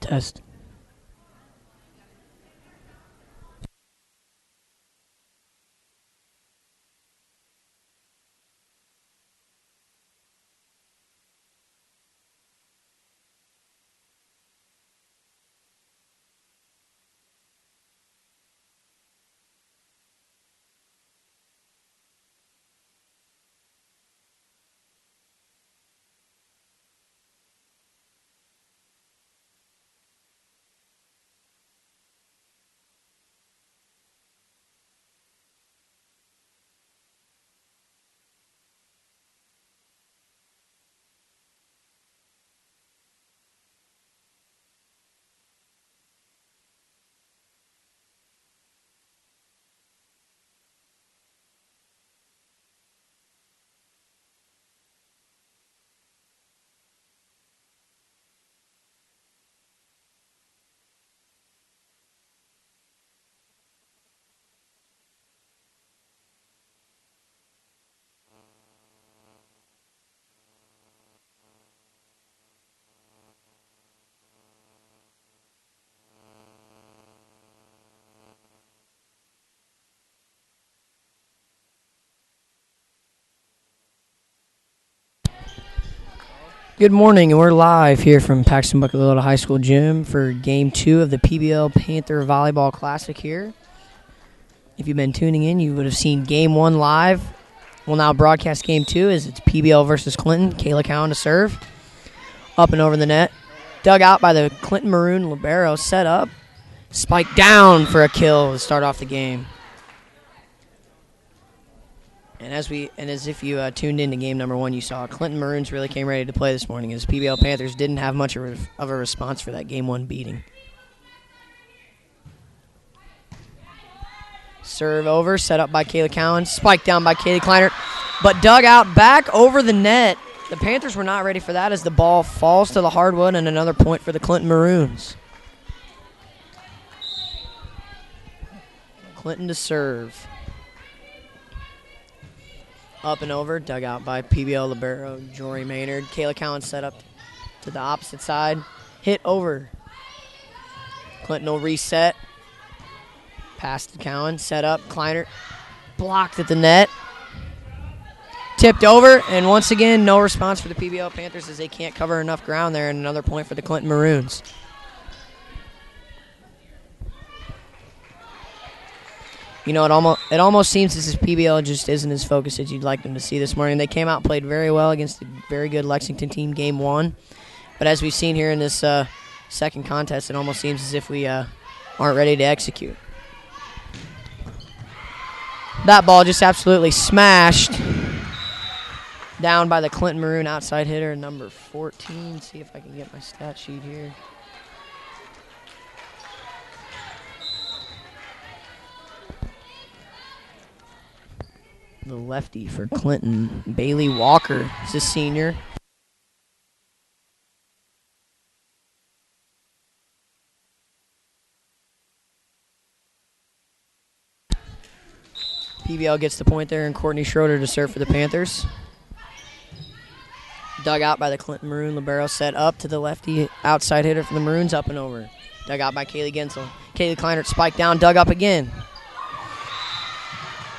Test. Good morning, and we're live here from Paxton-Buckley-Loda High School Gym for Game 2 of the PBL Panther Volleyball Classic here. If you've been tuning in, you would have seen Game 1 live. We'll now broadcast Game 2 as it's PBL versus Clinton. Kayla Cowan to serve. Up and over the net. Dug out by the Clinton Maroon libero. Set up. Spike down for a kill to start off the game. And as if you tuned into game number 1, you saw Clinton Maroons really came ready to play this morning as PBL Panthers didn't have much of a response for that game 1 beating. Serve over, set up by Kayla Cowan, spike down by Kaylee Kleinert, but dug out back over the net. The Panthers were not ready for that as the ball falls to the hardwood and another point for the Clinton Maroons. Clinton to serve. Up and over, dug out by PBL libero Jory Maynard. Kayla Cowan set up to the opposite side. Hit over. Clinton will reset. Pass to Cowan, set up. Kleinert blocked at the net. Tipped over, and once again, no response for the PBL Panthers as they can't cover enough ground there, and another point for the Clinton Maroons. You know, it almost seems as if PBL just isn't as focused as you'd like them to see this morning. They came out and played very well against a very good Lexington team game 1. But as we've seen here in this second contest, it almost seems as if we aren't ready to execute. That ball just absolutely smashed down by the Clinton Maroon outside hitter, number 14. See if I can get my stat sheet here. The lefty for Clinton, Bailey Walker, is a senior. PBL gets the point there, and Courtney Schroeder to serve for the Panthers. Dug out by the Clinton Maroon libero, set up to the lefty outside hitter for the Maroons, up and over. Dug out by Kaylee Gensel. Kaylee Kleinert spiked down, dug up again.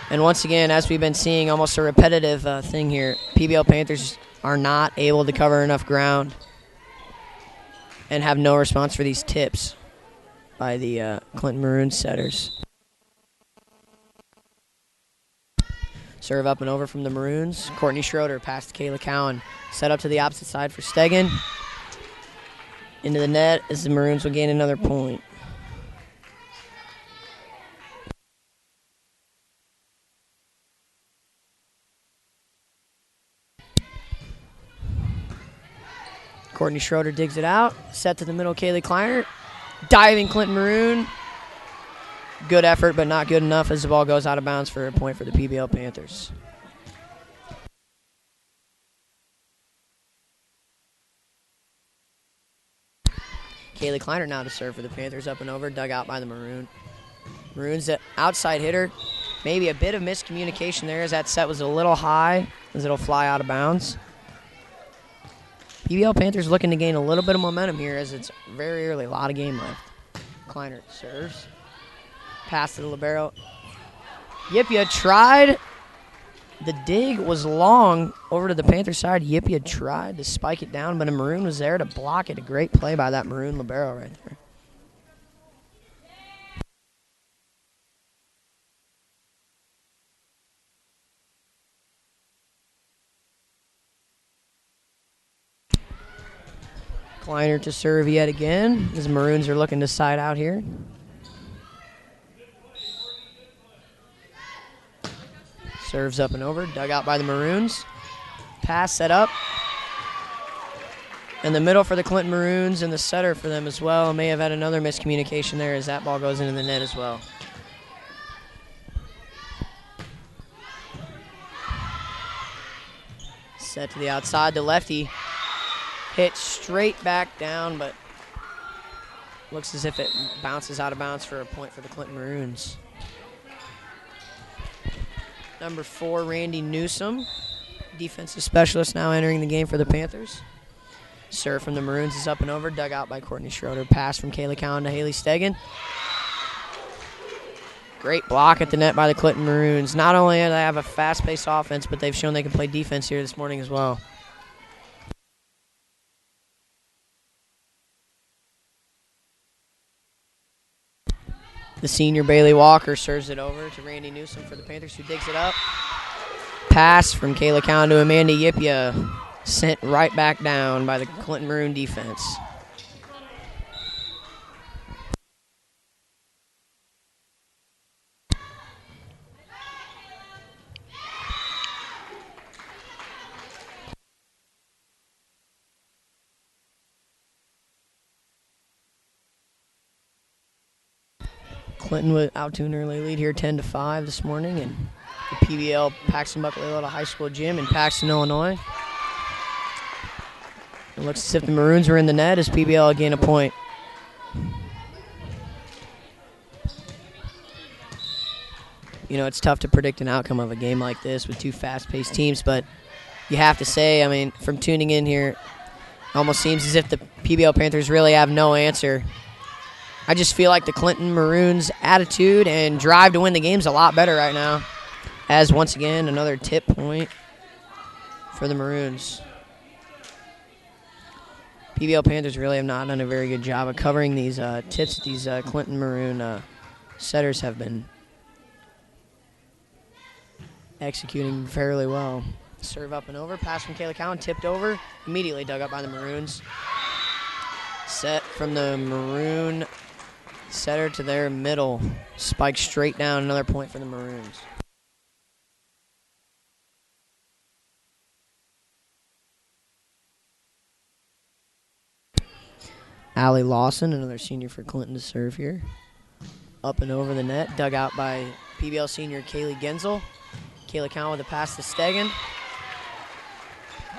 And once again, as we've been seeing, almost a repetitive thing here, PBL Panthers are not able to cover enough ground and have no response for these tips by the Clinton Maroon setters. Serve up and over from the Maroons. Courtney Schroeder passed to Kayla Cowan. Set up to the opposite side for Stegen. Into the net as the Maroons will gain another point. Courtney Schroeder digs it out. Set to the middle, Kaylee Kleinert. Diving Clinton Maroon. Good effort, but not good enough as the ball goes out of bounds for a point for the PBL Panthers. Kaylee Kleinert now to serve for the Panthers, up and over, dug out by the Maroon. Maroon's the outside hitter. Maybe a bit of miscommunication there as that set was a little high as it'll fly out of bounds. PBL Panthers looking to gain a little bit of momentum here as it's very early, a lot of game left. Kleinert serves. Pass to the libero. Yipia tried. The dig was long over to the Panther side. Yipia tried to spike it down, but a Maroon was there to block it. A great play by that Maroon libero right there. Kleinert to serve yet again as Maroons are looking to side out here. Serves up and over, dug out by the Maroons. Pass set up. In the middle for the Clinton Maroons and the setter for them as well. May have had another miscommunication there as that ball goes into the net as well. Set to the outside, the lefty. Hit straight back down, but looks as if it bounces out of bounds for a point for the Clinton Maroons. Number 4, Randy Newsom, defensive specialist, now entering the game for the Panthers. Serve from the Maroons is up and over, dug out by Courtney Schroeder. Pass from Kayla Cowan to Haley Stegen. Great block at the net by the Clinton Maroons. Not only do they have a fast-paced offense, but they've shown they can play defense here this morning as well. The senior Bailey Walker serves it over to Randy Newsom for the Panthers, who digs it up. Pass from Kayla Cowan to Amanda Yipia. Sent right back down by the Clinton Maroon defense. Clinton was out to an early lead here, 10-5 this morning, in the PBL Paxton-Buckley-Loda High School gym in Paxton, Illinois. It looks as if the Maroons were in the net as PBL gain a point. You know, it's tough to predict an outcome of a game like this with two fast-paced teams, but you have to say, I mean, from tuning in here, it almost seems as if the PBL Panthers really have no answer. I just feel like the Clinton Maroons' attitude and drive to win the game is a lot better right now, as once again, another tip point for the Maroons. PBL Panthers really have not done a very good job of covering these tips that these Clinton Maroon setters have been executing fairly well. Serve up and over, pass from Kayla Cowan, tipped over, immediately dug up by the Maroons. Set from the Maroon setter to their middle, spiked straight down, another point for the Maroons. Allie Lawson, another senior for Clinton to serve here. Up and over the net, dug out by PBL senior Kaylee Genzel. Kayla Cowan with a pass to Stegen.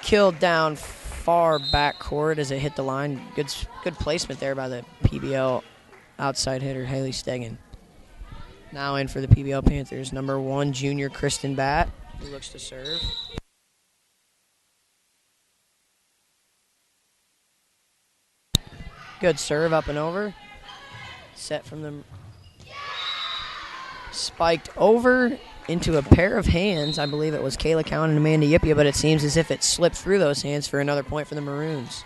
Killed down far back court as it hit the line. Good placement there by the PBL outside hitter, Haley Stegen. Now in for the PBL Panthers, number 1 junior Kristen Batt, who looks to serve. Good serve up and over. Set from them. Spiked over into a pair of hands. I believe it was Kayla Cowan and Amanda Yipia, but it seems as if it slipped through those hands for another point for the Maroons.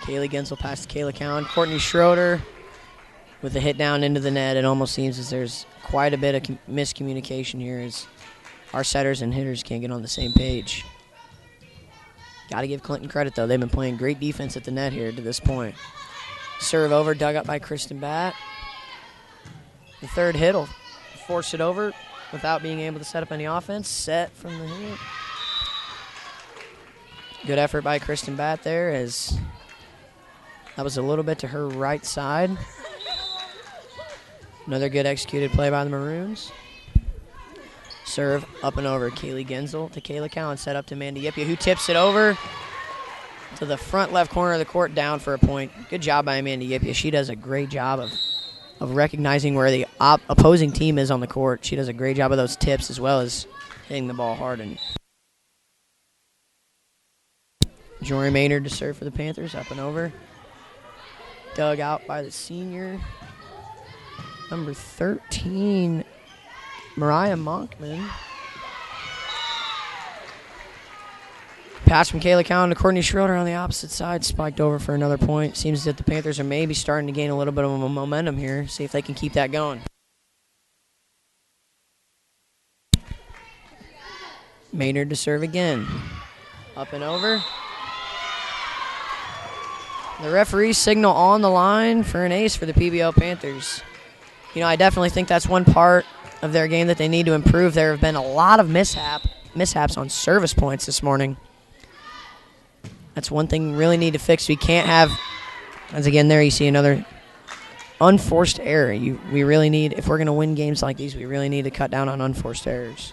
Kaylee Genzel past Kayla Cowan. Courtney Schroeder with a hit down into the net. It almost seems as there's quite a bit of miscommunication here as our setters and hitters can't get on the same page. Got to give Clinton credit, though. They've been playing great defense at the net here to this point. Serve over, dug up by Kristen Batt. The third hit will force it over without being able to set up any offense. Set from the hit. Good effort by Kristen Batt there as that was a little bit to her right side. Another good executed play by the Maroons. Serve up and over. Kaylee Genzel to Kayla Cowan. Set up to Amanda Yipia, who tips it over to the front left corner of the court, down for a point. Good job by Amanda Yipia. She does a great job of recognizing where the opposing team is on the court. She does a great job of those tips as well as hitting the ball hard. And Jory Maynard to serve for the Panthers. Up and over. Dug out by the senior. Number 13, Mariah Monkman. Pass from Kayla Cowan to Courtney Schroeder on the opposite side. Spiked over for another point. Seems that the Panthers are maybe starting to gain a little bit of a momentum here. See if they can keep that going. Maynard to serve again. Up and over. The referees signal on the line for an ace for the PBL Panthers. You know, I definitely think that's one part of their game that they need to improve. There have been a lot of mishaps on service points this morning. That's one thing we really need to fix. We can't have, as again there you see another unforced error. We really need, if we're going to win games like these, we really need to cut down on unforced errors.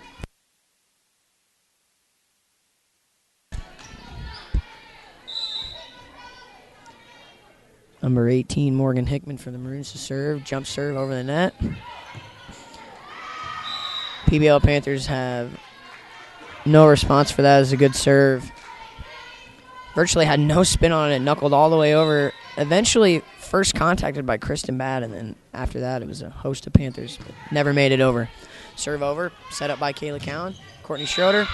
Number 18, Morgan Hickman for the Maroons to serve. Jump serve over the net. PBL Panthers have no response for that as a good serve. Virtually had no spin on it. Knuckled all the way over. Eventually first contacted by Kristen Batt, and then after that it was a host of Panthers. But never made it over. Serve over. Set up by Kayla Cowan. Courtney Schroeder.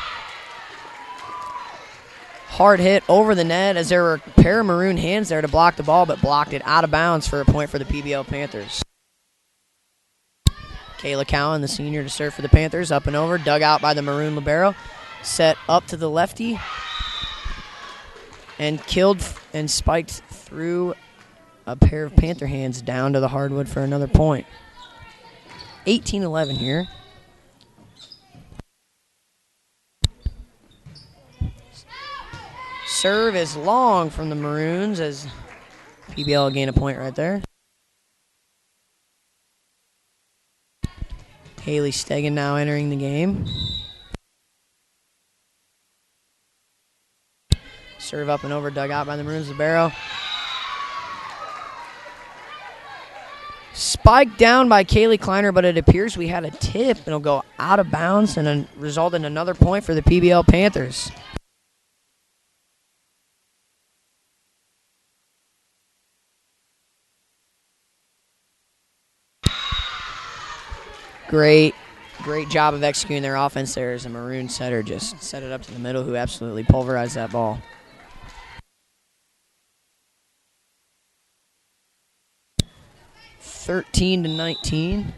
Hard hit over the net as there were a pair of maroon hands there to block the ball, but blocked it out of bounds for a point for the PBL Panthers. Kayla Cowan, the senior, to serve for the Panthers. Up and over, dug out by the maroon libero. Set up to the lefty. And killed and spiked through a pair of Panther hands down to the hardwood for another point. 18-11 here. Serve is long from the Maroons as PBL will gain a point right there. Haley Stegan now entering the game. Serve up and over, dug out by the Maroons libero. Spiked down by Kaylee Kleiner, but it appears we had a tip. It'll go out of bounds and result in another point for the PBL Panthers. Great job of executing their offense there as a Maroon setter just set it up to the middle, who absolutely pulverized that ball. (13-19).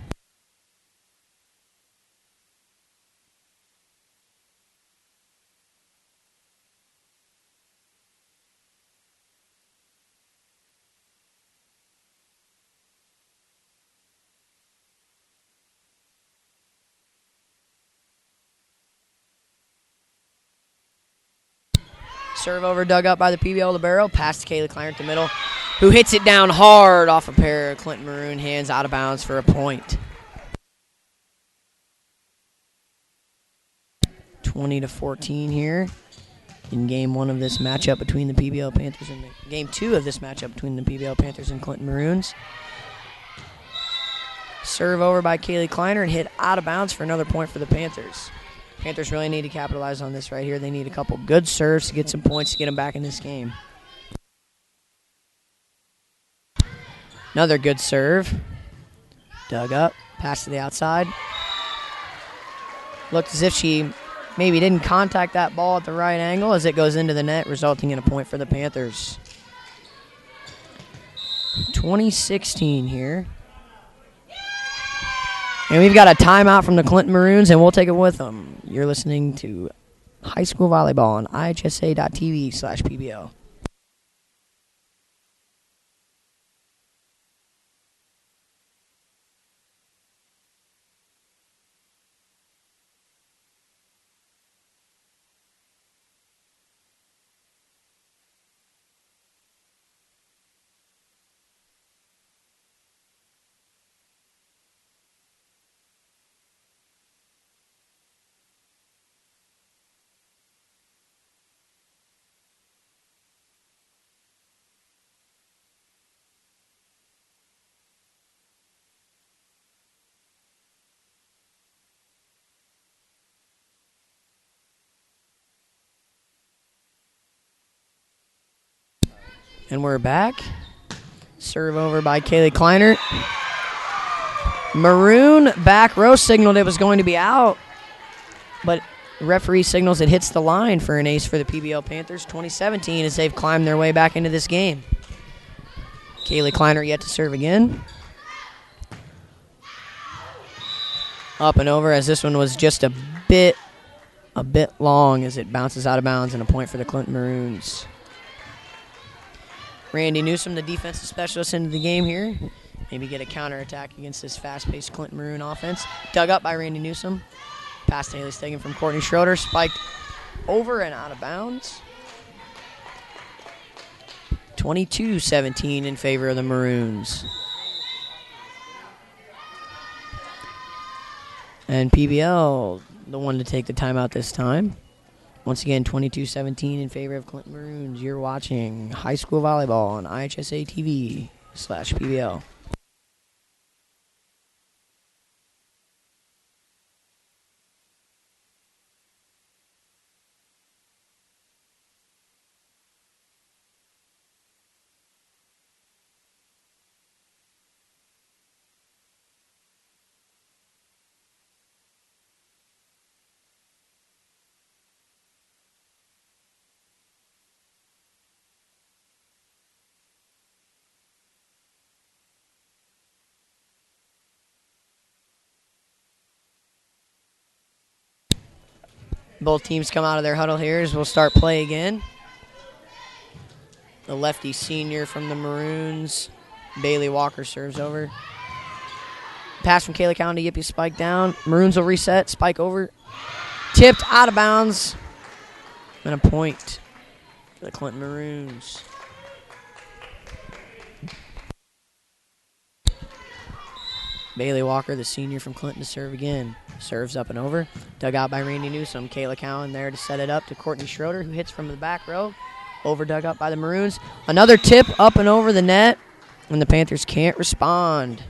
Serve over, dug up by the PBL libero. Pass to Kayla Kleiner to middle, who hits it down hard off a pair of Clinton Maroon hands out of bounds for a point. 20-14 here in game one of this matchup between the PBL Panthers and game two of this matchup between the PBL Panthers and Clinton Maroons. Serve over by Kaylee Kleiner and hit out of bounds for another point for the Panthers. Panthers really need to capitalize on this right here. They need a couple good serves to get some points to get them back in this game. Another good serve. Dug up, pass to the outside. Looked as if she maybe didn't contact that ball at the right angle as it goes into the net, resulting in a point for the Panthers. 20-16 here. And we've got a timeout from the Clinton Maroons, and we'll take it with them. You're listening to High School Volleyball on ihsa.tv/PBL. And we're back. Serve over by Kaylee Kleiner. Maroon back row signaled it was going to be out, but referee signals it hits the line for an ace for the PBL Panthers. 20-17 as they've climbed their way back into this game. Kaylee Kleiner yet to serve again. Up and over as this one was just a bit long as it bounces out of bounds, and a point for the Clinton Maroons. Randy Newsom, the defensive specialist, into the game here. Maybe get a counterattack against this fast-paced Clinton Maroon offense. Dug up by Randy Newsom. Pass to Haley Stegan from Courtney Schroeder. Spiked over and out of bounds. 22-17 in favor of the Maroons. And PBL, the one to take the timeout this time. Once again, 22-17 in favor of Clinton Maroons. You're watching High School Volleyball on IHSA TV/PBL. Both teams come out of their huddle here as we'll start play again. The lefty senior from the Maroons, Bailey Walker, serves over. Pass from Kayla Cowan to Yippee, spike down. Maroons will reset, spike over. Tipped out of bounds. And a point for the Clinton Maroons. Bailey Walker, the senior from Clinton, to serve again. Serves up and over. Dug out by Randy Newsom. Kayla Cowan there to set it up to Courtney Schroeder, who hits from the back row. Over dug up by the Maroons. Another tip up and over the net. And the Panthers can't respond.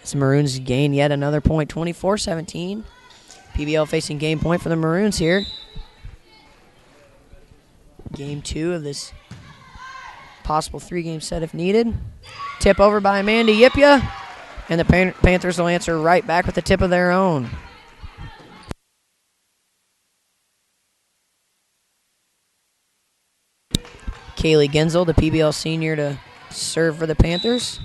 As the Maroons gain yet another point, 24-17. PBL facing game point for the Maroons here. Game 2 of this possible 3-game set if needed. Tip over by Amanda Yipia. And the Panthers will answer right back with a tip of their own. Kaylee Genzel, the PBL senior, to serve for the Panthers.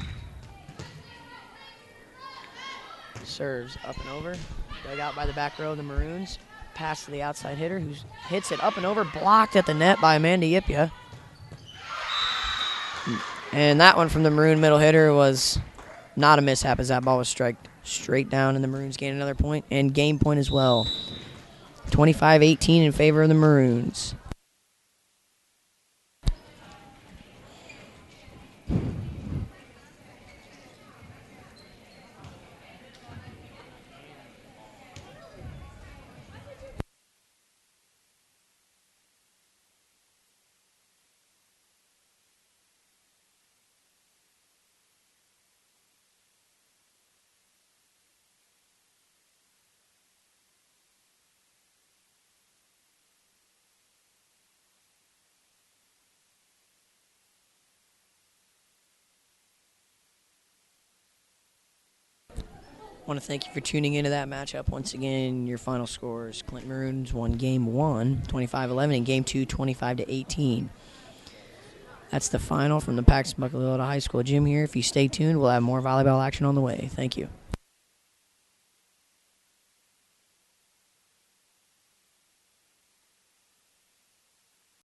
Serves up and over. Dug out by the back row of the Maroons. Pass to the outside hitter, who hits it up and over. Blocked at the net by Amanda Yipia. And that one from the Maroon middle hitter was not a mishap, as that ball was striked straight down, and the Maroons gain another point and game point as well. 25-18 in favor of the Maroons. I want to thank you for tuning into that matchup. Once again, your final scores: Clinton Maroons won Game 1, 25-11, and Game 2, 25-18. That's the final from the Paxton-Buckley-Loda High School gym here. If you stay tuned, we'll have more volleyball action on the way. Thank you.